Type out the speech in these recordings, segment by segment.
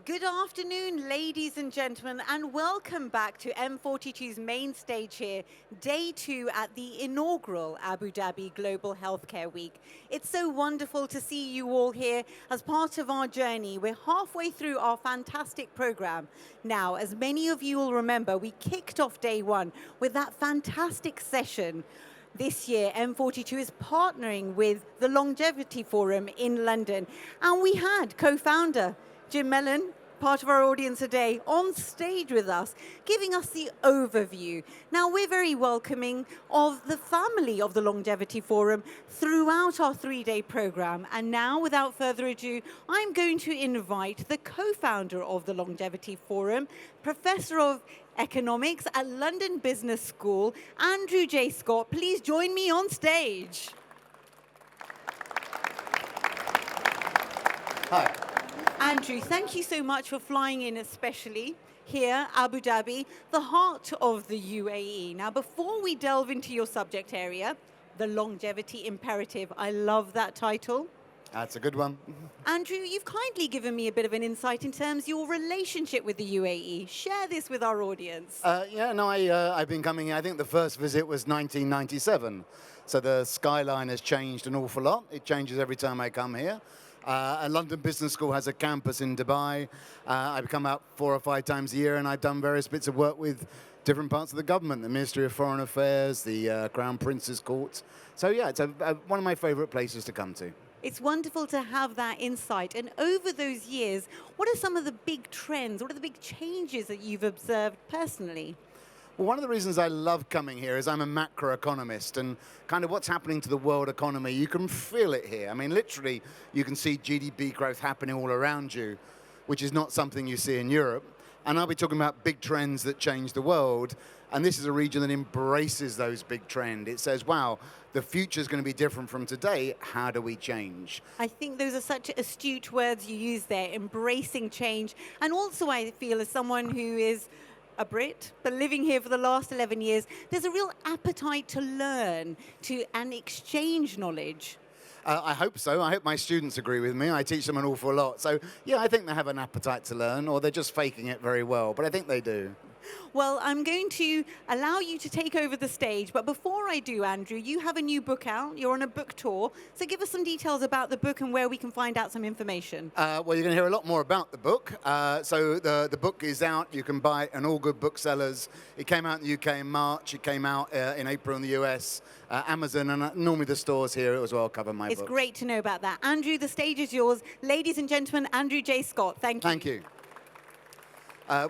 Good afternoon, ladies and gentlemen, and welcome back to M42's main stage here, day 2 at the inaugural Abu Dhabi Global Healthcare Week. It's so wonderful to see you all here as part of our journey. We're halfway through our fantastic program. Now, as many of you will remember, we kicked off day 1 with that fantastic session. This year, M42 is partnering with the Longevity Forum in London, and we had co-founder Jim Mellon, part of our audience today, on stage with us, giving us the overview. Now, we're very welcoming of the family of the Longevity Forum throughout our 3-day program. And now, without further ado, I'm going to invite the co-founder of the Longevity Forum, Professor of Economics at London Business School, Andrew J. Scott. Please join me on stage. Hi. Andrew, thank you so much for flying in, especially here, Abu Dhabi, the heart of the UAE. Now, before we delve into your subject area, the longevity imperative, I love that title. That's a good one. Andrew, you've kindly given me a bit of an insight in terms of your relationship with the UAE. Share this with our audience. I've been coming here. I think the first visit was 1997. So the skyline has changed an awful lot. It changes every time I come here. London Business School has a campus in Dubai. I've come out 4 or 5 times a year, and I've done various bits of work with different parts of the government, the Ministry of Foreign Affairs, the Crown Prince's Court. So yeah, it's one of my favorite places to come to. It's wonderful to have that insight. And over those years, what are some of the big trends? What are the big changes that you've observed personally? Well, one of the reasons I love coming here is I'm a macroeconomist, and kind of what's happening to the world economy, you can feel it here. I mean, literally, you can see GDP growth happening all around you, which is not something you see in Europe. And I'll be talking about big trends that change the world, and this is a region that embraces those big trends. It says, wow, the future is going to be different from today. How do we change? I think those are such astute words you use there, embracing change. And also, I feel, as someone who is a Brit, but living here for the last 11 years, there's a real appetite to learn and exchange knowledge. I hope so. I hope my students agree with me. I teach them an awful lot. So, yeah, I think they have an appetite to learn, or they're just faking it very well, but I think they do. Well, I'm going to allow you to take over the stage, but before I do, Andrew, you have a new book out. You're on a book tour, so give us some details about the book and where we can find out some information. Well, you're going to hear a lot more about the book. So the book is out. You can buy it in all good booksellers. It came out in the UK in March. It came out in April in the US, Amazon, and normally the stores here as well cover my book. It's great to know about that. Andrew, the stage is yours. Ladies and gentlemen, Andrew J. Scott, thank you. Thank you.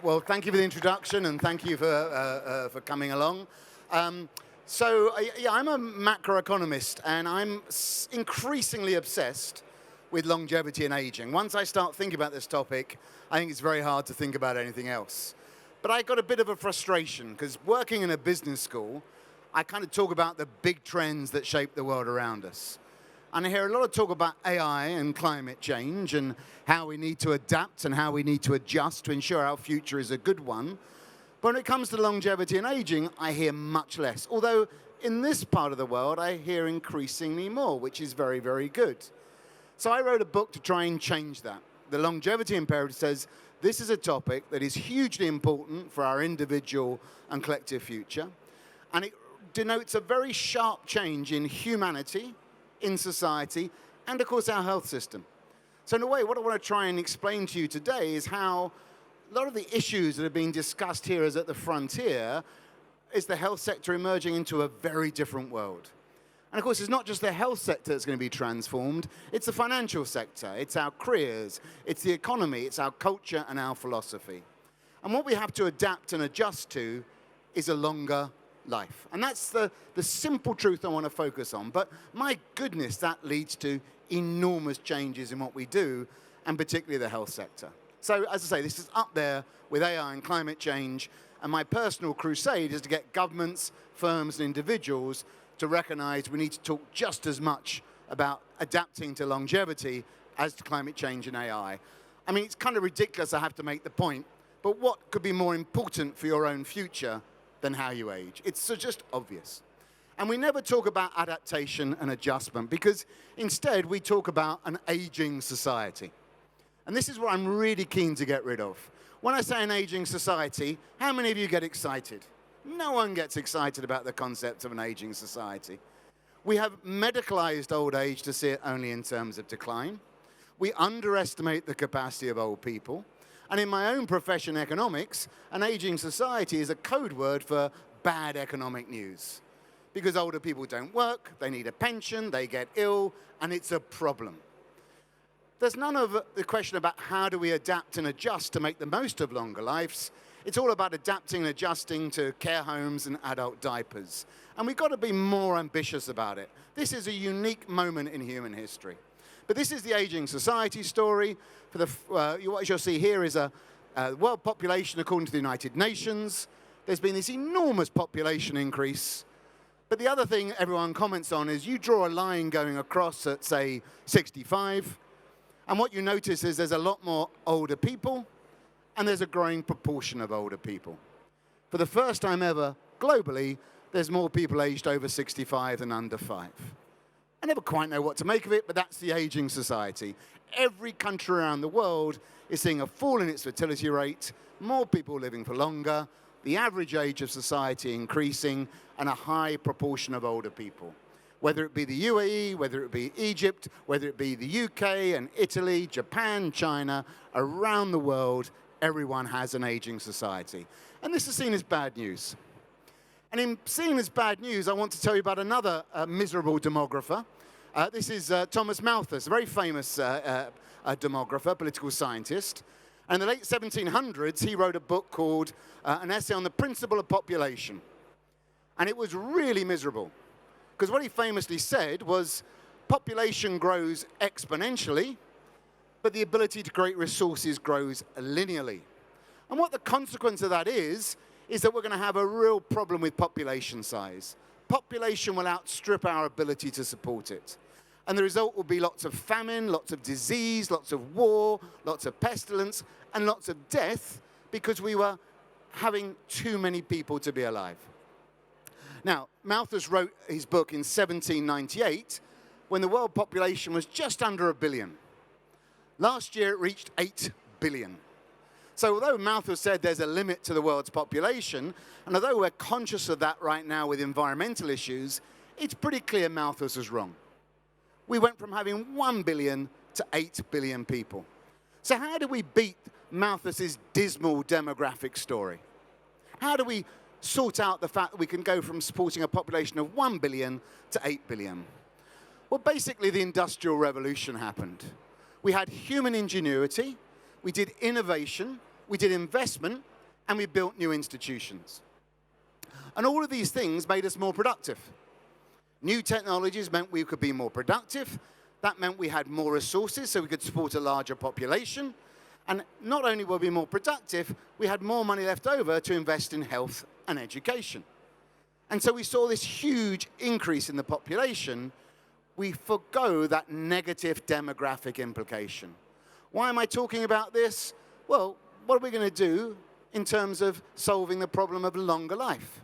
Well, thank you for the introduction, and thank you for coming along. I'm a macroeconomist, and I'm increasingly obsessed with longevity and aging. Once I start thinking about this topic, I think it's very hard to think about anything else. But I got a bit of a frustration, because working in a business school, I kind of talk about the big trends that shape the world around us. And I hear a lot of talk about AI and climate change and how we need to adapt and how we need to adjust to ensure our future is a good one. But when it comes to longevity and aging, I hear much less. Although in this part of the world, I hear increasingly more, which is very, very good. So I wrote a book to try and change that. The Longevity Imperative says this is a topic that is hugely important for our individual and collective future. And it denotes a very sharp change in humanity, in society, and of course our health system. So in a way, what I want to try and explain to you today is how a lot of the issues that are being discussed here as at the frontier is the health sector emerging into a very different world. And of course, it's not just the health sector that's going to be transformed, it's the financial sector, it's our careers, it's the economy, it's our culture and our philosophy. And what we have to adapt and adjust to is a longer life. And that's the simple truth I want to focus on. But my goodness, that leads to enormous changes in what we do, and particularly the health sector. So as I say, this is up there with AI and climate change, and my personal crusade is to get governments, firms, and individuals to recognize we need to talk just as much about adapting to longevity as to climate change and AI. I mean, it's kind of ridiculous I have to make the point, but what could be more important for your own future than how you age? It's just obvious. And we never talk about adaptation and adjustment, because instead we talk about an aging society. And this is what I'm really keen to get rid of. When I say an aging society, how many of you get excited? No one gets excited about the concept of an aging society. We have medicalized old age to see it only in terms of decline. We underestimate the capacity of old people. And in my own profession, economics, an aging society is a code word for bad economic news. Because older people don't work, they need a pension, they get ill, and it's a problem. There's none of the question about how do we adapt and adjust to make the most of longer lives. It's all about adapting and adjusting to care homes and adult diapers. And we've got to be more ambitious about it. This is a unique moment in human history. But this is the aging society story. What you'll see here is a world population according to the United Nations. There's been this enormous population increase. But the other thing everyone comments on is you draw a line going across at, say, 65. And what you notice is there's a lot more older people, and there's a growing proportion of older people. For the first time ever, globally, there's more people aged over 65 than under 5. I never quite know what to make of it, but that's the aging society. Every country around the world is seeing a fall in its fertility rate, more people living for longer, the average age of society increasing, and a high proportion of older people. Whether it be the UAE, whether it be Egypt, whether it be the UK and Italy, Japan, China, around the world, everyone has an aging society. And this is seen as bad news. And in seeing as bad news, I want to tell you about another miserable demographer. This is Thomas Malthus, a very famous demographer, political scientist. And in the late 1700s, he wrote a book called An Essay on the Principle of Population. And it was really miserable. Because what he famously said was, population grows exponentially, but the ability to create resources grows linearly. And what the consequence of that is that we're going to have a real problem with population size. Population will outstrip our ability to support it. And the result will be lots of famine, lots of disease, lots of war, lots of pestilence, and lots of death because we were having too many people to be alive. Now, Malthus wrote his book in 1798 when the world population was just under 1 billion. Last year, it reached 8 billion. So although Malthus said there's a limit to the world's population, and although we're conscious of that right now with environmental issues, it's pretty clear Malthus was wrong. We went from having 1 billion to 8 billion people. So how do we beat Malthus's dismal demographic story? How do we sort out the fact that we can go from supporting a population of 1 billion to 8 billion? Well, basically, the Industrial Revolution happened. We had human ingenuity, we did innovation, we did investment, and we built new institutions. And all of these things made us more productive. New technologies meant we could be more productive. That meant we had more resources, so we could support a larger population. And not only were we more productive, we had more money left over to invest in health and education. And so we saw this huge increase in the population. We forgo that negative demographic implication. Why am I talking about this? Well, what are we going to do in terms of solving the problem of longer life?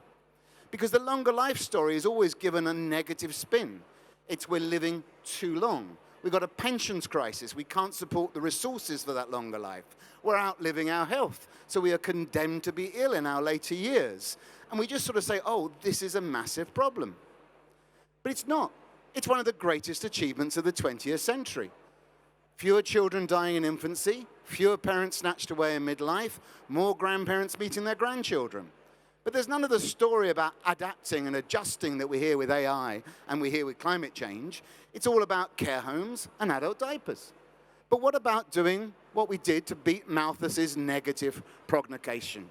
Because the longer life story is always given a negative spin. It's we're living too long. We've got a pensions crisis. We can't support the resources for that longer life. We're outliving our health, so we are condemned to be ill in our later years. And we just sort of say, oh, this is a massive problem. But it's not. It's one of the greatest achievements of the 20th century. Fewer children dying in infancy, fewer parents snatched away in midlife, more grandparents meeting their grandchildren. But there's none of the story about adapting and adjusting that we hear with AI and we hear with climate change. It's all about care homes and adult diapers. But what about doing what we did to beat Malthus's negative prognostication?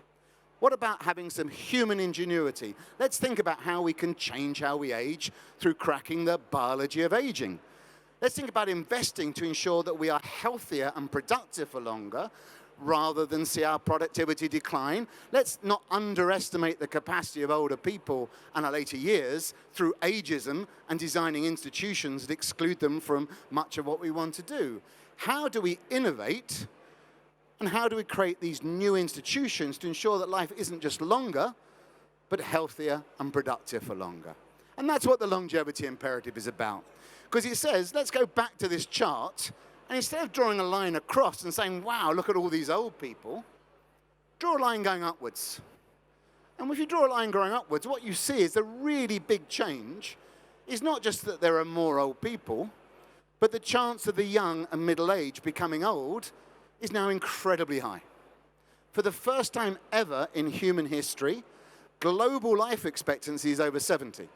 What about having some human ingenuity? Let's think about how we can change how we age through cracking the biology of aging. Let's think about investing to ensure that we are healthier and productive for longer, rather than see our productivity decline. Let's not underestimate the capacity of older people and our later years through ageism and designing institutions that exclude them from much of what we want to do. How do we innovate, and how do we create these new institutions to ensure that life isn't just longer, but healthier and productive for longer? And that's what the longevity imperative is about. Because it says, let's go back to this chart And instead of drawing a line across and saying, wow, look at all these old people, draw a line going upwards. And if you draw a line going upwards, what you see is a really big change is not just that there are more old people, but the chance of the young and middle-aged becoming old is now incredibly high. For the first time ever in human history, global life expectancy is over 70.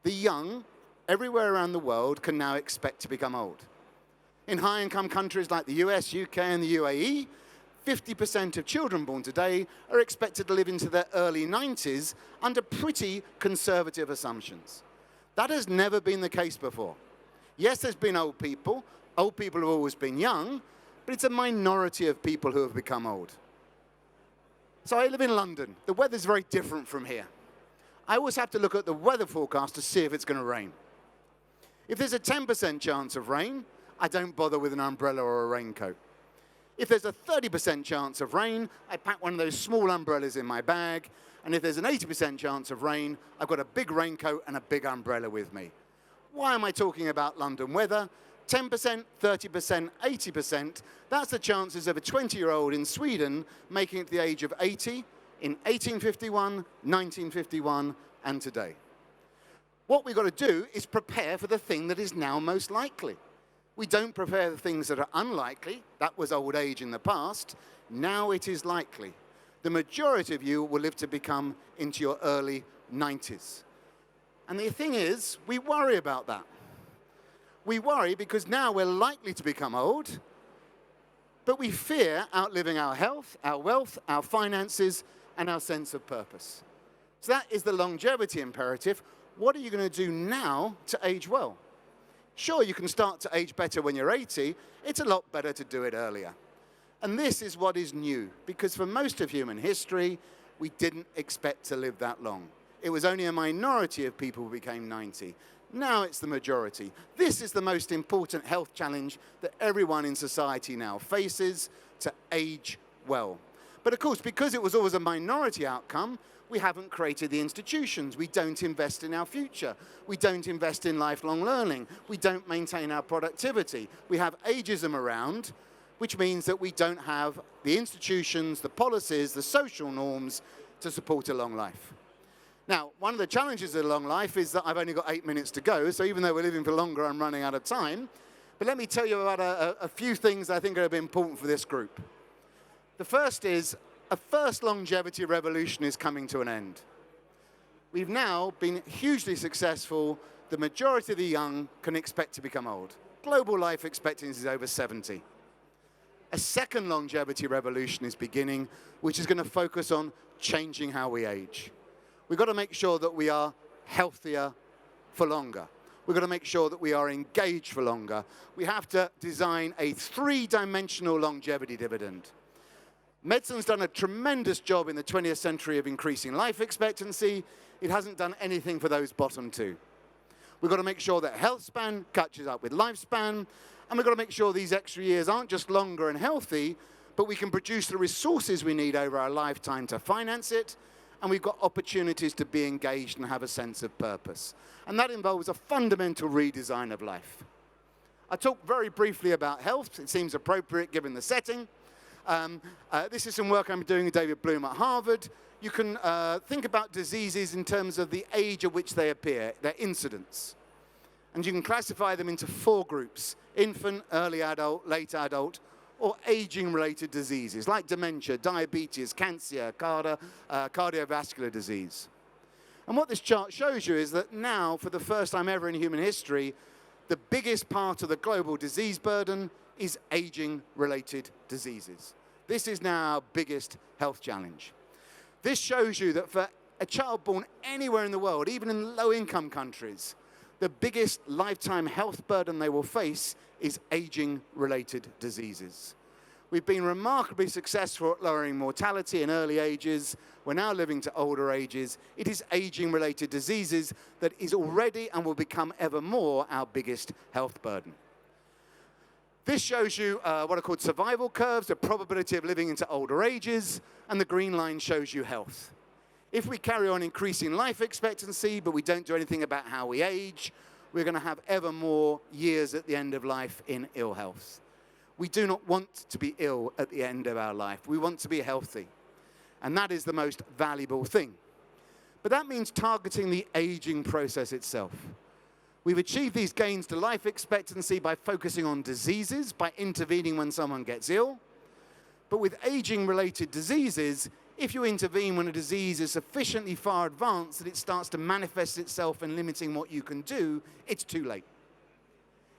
The young, everywhere around the world, can now expect to become old. In high-income countries like the US, UK, and the UAE, 50% of children born today are expected to live into their early 90s under pretty conservative assumptions. That has never been the case before. Yes, there's been old people. Old people have always been young, but it's a minority of people who have become old. So I live in London. The weather's very different from here. I always have to look at the weather forecast to see if it's going to rain. If there's a 10% chance of rain, I don't bother with an umbrella or a raincoat. If there's a 30% chance of rain, I pack one of those small umbrellas in my bag. And if there's an 80% chance of rain, I've got a big raincoat and a big umbrella with me. Why am I talking about London weather? 10%, 30%, 80%, that's the chances of a 20-year-old in Sweden making it to the age of 80 in 1851, 1951, and today. What we've got to do is prepare for the thing that is now most likely. We don't prepare the things that are unlikely. That was old age in the past. Now it is likely. The majority of you will live to become into your early 90s. And the thing is, we worry about that. We worry because now we're likely to become old, but we fear outliving our health, our wealth, our finances, and our sense of purpose. So that is the longevity imperative. What are you going to do now to age well? Sure, you can start to age better when you're 80. It's a lot better to do it earlier. And this is what is new, because for most of human history, we didn't expect to live that long. It was only a minority of people who became 90. Now it's the majority. This is the most important health challenge that everyone in society now faces, to age well. But of course, because it was always a minority outcome, we haven't created the institutions. We don't invest in our future. We don't invest in lifelong learning. We don't maintain our productivity. We have ageism around, which means that we don't have the institutions, the policies, the social norms to support a long life. Now, one of the challenges of a long life is that I've only got 8 minutes to go, so even though we're living for longer, I'm running out of time. But let me tell you about a few things I think are important for this group. The first is, a first longevity revolution is coming to an end. We've now been hugely successful. The majority of the young can expect to become old. Global life expectancy is over 70. A second longevity revolution is beginning, which is going to focus on changing how we age. We've got to make sure that we are healthier for longer. We've got to make sure that we are engaged for longer. We have to design a three-dimensional longevity dividend. Medicine's done a tremendous job in the 20th century of increasing life expectancy. It hasn't done anything for those bottom two. We've got to make sure that health span catches up with lifespan, and we've got to make sure these extra years aren't just longer and healthy, but we can produce the resources we need over our lifetime to finance it, and we've got opportunities to be engaged and have a sense of purpose. And that involves a fundamental redesign of life. I talked very briefly about health. It seems appropriate given the setting. This is some work I'm doing with David Bloom at Harvard. You can think about diseases in terms of the age at which they appear, their incidence. And you can classify them into 4 groups: infant, early adult, late adult, or aging-related diseases like dementia, diabetes, cancer, cardiovascular disease. And what this chart shows you is that now, for the first time ever in human history, the biggest part of the global disease burden is aging-related diseases. This is now our biggest health challenge. This shows you that for a child born anywhere in the world, even in low-income countries, the biggest lifetime health burden they will face is aging-related diseases. We've been remarkably successful at lowering mortality in early ages. We're now living to older ages. It is aging-related diseases that is already and will become ever more our biggest health burden. This shows you what are called survival curves, the probability of living into older ages, and the green line shows you health. If we carry on increasing life expectancy, but we don't do anything about how we age, we're going to have ever more years at the end of life in ill health. We do not want to be ill at the end of our life. We want to be healthy. And that is the most valuable thing. But that means targeting the aging process itself. We've achieved these gains to life expectancy by focusing on diseases, by intervening when someone gets ill. But with aging-related diseases, if you intervene when a disease is sufficiently far advanced that it starts to manifest itself in limiting what you can do, it's too late.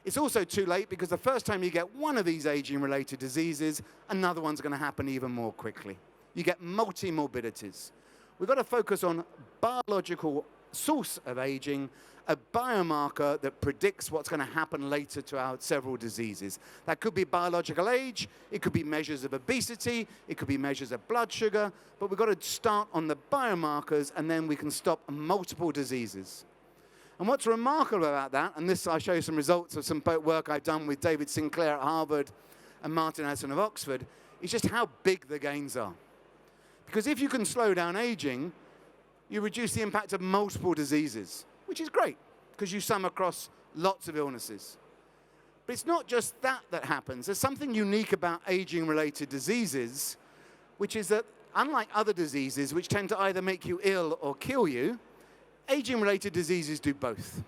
It's also too late because the first time you get one of these aging-related diseases, another one's going to happen even more quickly. You get multi-morbidities. We've got to focus on biological source of aging, a biomarker that predicts what's going to happen later to our several diseases. That could be biological age, it could be measures of obesity, it could be measures of blood sugar, but we've got to start on the biomarkers and then we can stop multiple diseases. And what's remarkable about that, and this I'll show you some results of some work I've done with David Sinclair at Harvard and Martin Hassan of Oxford, is just how big the gains are. Because if you can slow down aging, you reduce the impact of multiple diseases, which is great, because you sum across lots of illnesses. But it's not just that that happens. There's something unique about aging-related diseases, which is that unlike other diseases, which tend to either make you ill or kill you, aging-related diseases do both.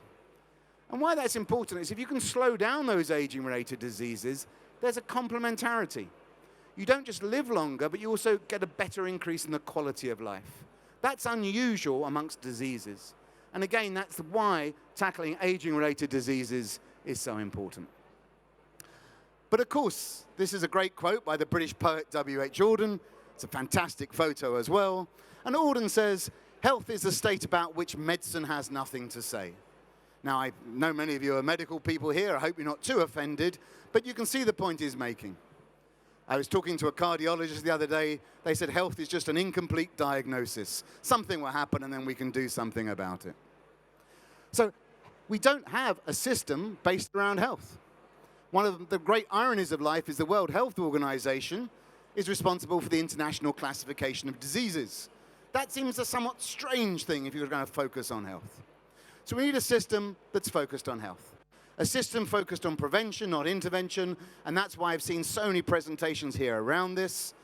And why that's important is if you can slow down those aging-related diseases, there's a complementarity. You don't just live longer, but you also get a better increase in the quality of life. That's unusual amongst diseases. And again, that's why tackling aging-related diseases is so important. But of course, this is a great quote by the British poet W.H. Auden. It's a fantastic photo as well. And Auden says, "Health is a state about which medicine has nothing to say." Now, I know many of you are medical people here. I hope you're not too offended, but you can see the point he's making. I was talking to a cardiologist the other day. They said health is just an incomplete diagnosis. Something will happen and then we can do something about it. So we don't have a system based around health. One of the great ironies of life is the World Health Organization is responsible for the international classification of diseases. That seems a somewhat strange thing if you're going to focus on health. So we need a system that's focused on health. A system focused on prevention, not intervention, and that's why I've seen so many presentations here around this.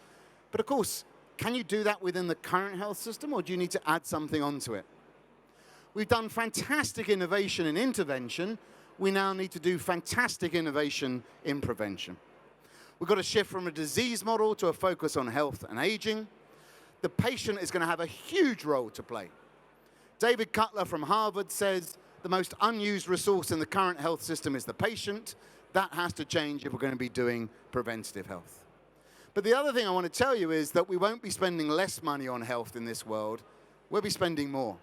But of course, can you do that within the current health system, or do you need to add something onto it? We've done fantastic innovation in intervention. We now need to do fantastic innovation in prevention. We've got to shift from a disease model to a focus on health and aging. The patient is going to have a huge role to play. David Cutler from Harvard says the most unused resource in the current health system is the patient. That has to change if we're going to be doing preventative health. But the other thing I want to tell you is that we won't be spending less money on health in this world. We'll be spending more.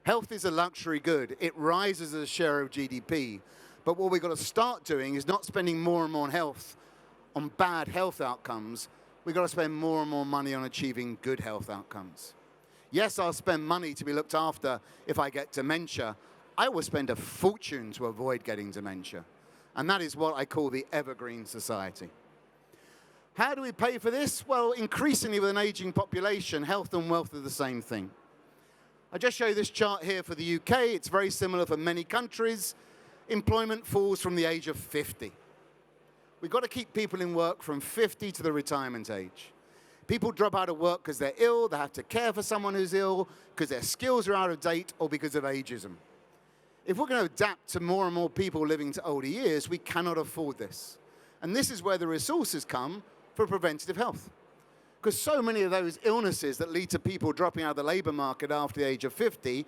Health is a luxury good. It rises as a share of GDP. But what we've got to start doing is not spending more and more on health, on bad health outcomes. We've got to spend more and more money on achieving good health outcomes. Yes, I'll spend money to be looked after if I get dementia. I will spend a fortune to avoid getting dementia. And that is what I call the evergreen society. How do we pay for this? Well, increasingly with an aging population, health and wealth are the same thing. I just show you this chart here for the UK. It's very similar for many countries. Employment falls from the age of 50. We've got to keep people in work from 50 to the retirement age. People drop out of work because they're ill, they have to care for someone who's ill, because their skills are out of date, or because of ageism. If we're going to adapt to more and more people living to older years, we cannot afford this. And this is where the resources come for preventative health. Because so many of those illnesses that lead to people dropping out of the labor market after the age of 50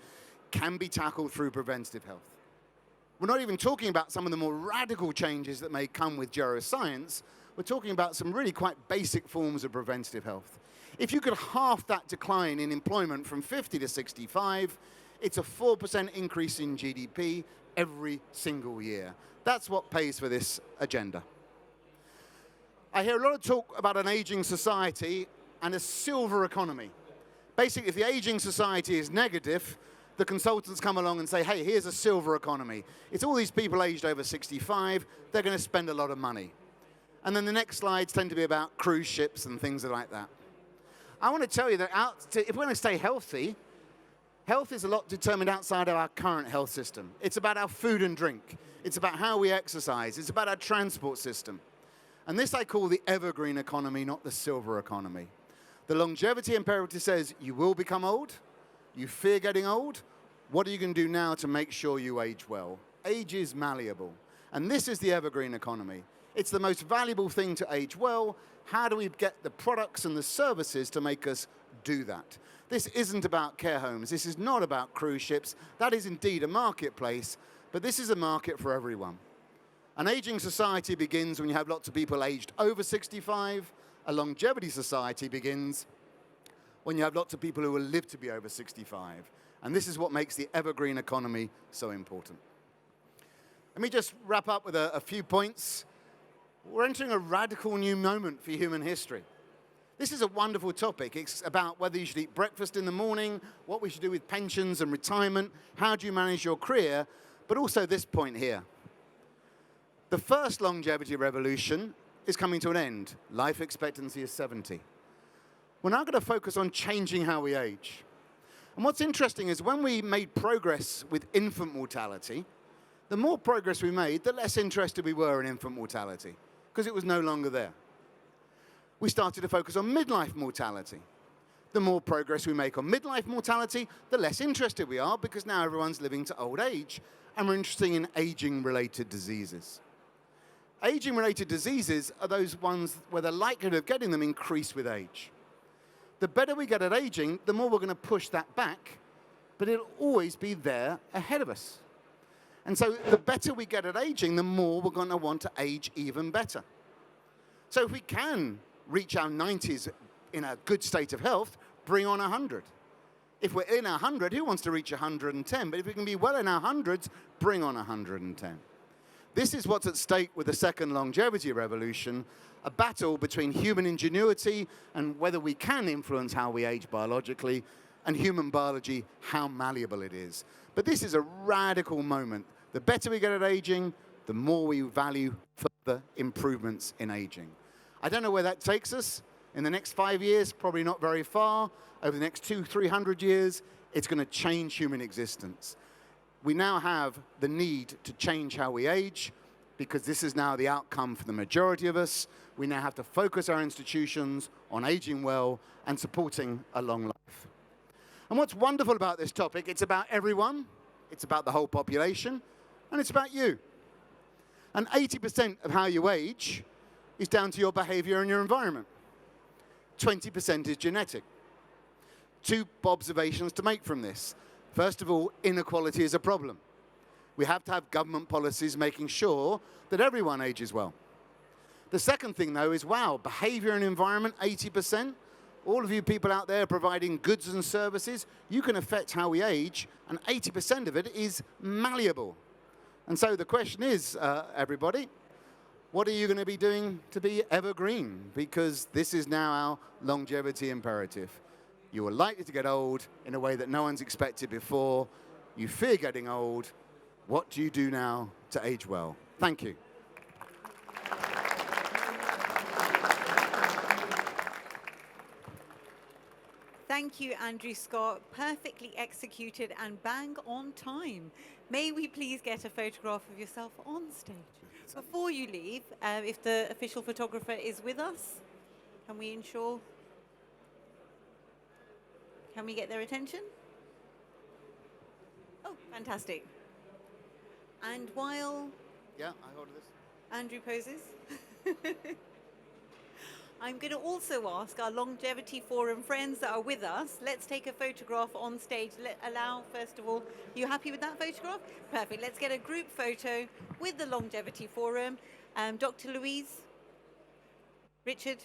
can be tackled through preventative health. We're not even talking about some of the more radical changes that may come with geroscience. We're talking about some really quite basic forms of preventative health. If you could halve that decline in employment from 50 to 65, it's a 4% increase in GDP every single year. That's what pays for this agenda. I hear a lot of talk about an aging society and a silver economy. Basically, if the aging society is negative, the consultants come along and say, hey, here's a silver economy. It's all these people aged over 65. They're going to spend a lot of money. And then the next slides tend to be about cruise ships and things like that. I want to tell you that if we're going to stay healthy, health is a lot determined outside of our current health system. It's about our food and drink. It's about how we exercise. It's about our transport system. And this I call the evergreen economy, not the silver economy. The longevity imperative says you will become old, you fear getting old. What are you going to do now to make sure you age well? Age is malleable. And this is the evergreen economy. It's the most valuable thing to age well. How do we get the products and the services to make us do that? This isn't about care homes. This is not about cruise ships. That is indeed a marketplace, but this is a market for everyone. An aging society begins when you have lots of people aged over 65. A longevity society begins when you have lots of people who will live to be over 65. And this is what makes the evergreen economy so important. Let me just wrap up with a few points. We're entering a radical new moment for human history. This is a wonderful topic. It's about whether you should eat breakfast in the morning, what we should do with pensions and retirement, how do you manage your career, but also this point here. The first longevity revolution is coming to an end. Life expectancy is 70. We're now going to focus on changing how we age. And what's interesting is when we made progress with infant mortality, the more progress we made, the less interested we were in infant mortality, because it was no longer there. We started to focus on midlife mortality. The more progress we make on midlife mortality, the less interested we are, because now everyone's living to old age, and we're interested in aging-related diseases. Aging-related diseases are those ones where the likelihood of getting them increase with age. The better we get at aging, the more we're going to push that back, but it'll always be there ahead of us. And so the better we get at aging, the more we're going to want to age even better. So if we can reach our 90s in a good state of health, bring on 100. If we're in 100, who wants to reach 110? But if we can be well in our hundreds, bring on 110. This is what's at stake with the second longevity revolution, a battle between human ingenuity and whether we can influence how we age biologically, and human biology, how malleable it is. But this is a radical moment. The better we get at aging, the more we value further improvements in aging. I don't know where that takes us. In the next 5 years, probably not very far. Over the next 200-300 years, it's going to change human existence. We now have the need to change how we age, because this is now the outcome for the majority of us. We now have to focus our institutions on aging well and supporting a long life. And what's wonderful about this topic, it's about everyone, it's about the whole population, and it's about you. And 80% of how you age is down to your behavior and your environment. 20% is genetic. Two observations to make from this. First of all, inequality is a problem. We have to have government policies making sure that everyone ages well. The second thing, though, is, wow, behavior and environment, 80%. All of you people out there providing goods and services, you can affect how we age, and 80% of it is malleable. And so the question is, everybody, what are you going to be doing to be evergreen? Because this is now our longevity imperative. You are likely to get old in a way that no one's expected before. You fear getting old. What do you do now to age well? Thank you. Thank you, Andrew Scott. Perfectly executed and bang on time. May we please get a photograph of yourself on stage? Before you leave, if the official photographer is with us, can we ensure? Can we get their attention? Oh, fantastic. And while Yeah, I hold this. Andrew poses, I'm going to also ask our Longevity Forum friends that are with us, let's take a photograph on stage. Allow, first of all, you happy with that photograph? Perfect. Let's get a group photo with the Longevity Forum. Dr. Louise, Richard,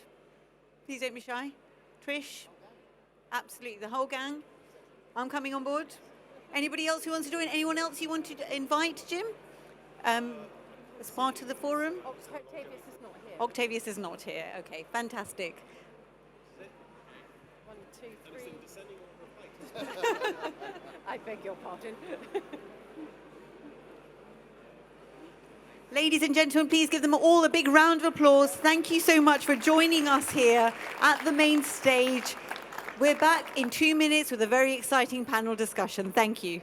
please don't be shy. Trish, absolutely, the whole gang. I'm coming on board. Anybody else who wants to do it? Anyone else you want to invite, Jim? As part of the forum? Octavius is not here. Octavius is not here. Okay, fantastic. 1, 2, 3. I beg your pardon. Ladies and gentlemen, please give them all a big round of applause. Thank you so much for joining us here at the main stage. We're back in 2 minutes with a very exciting panel discussion. Thank you.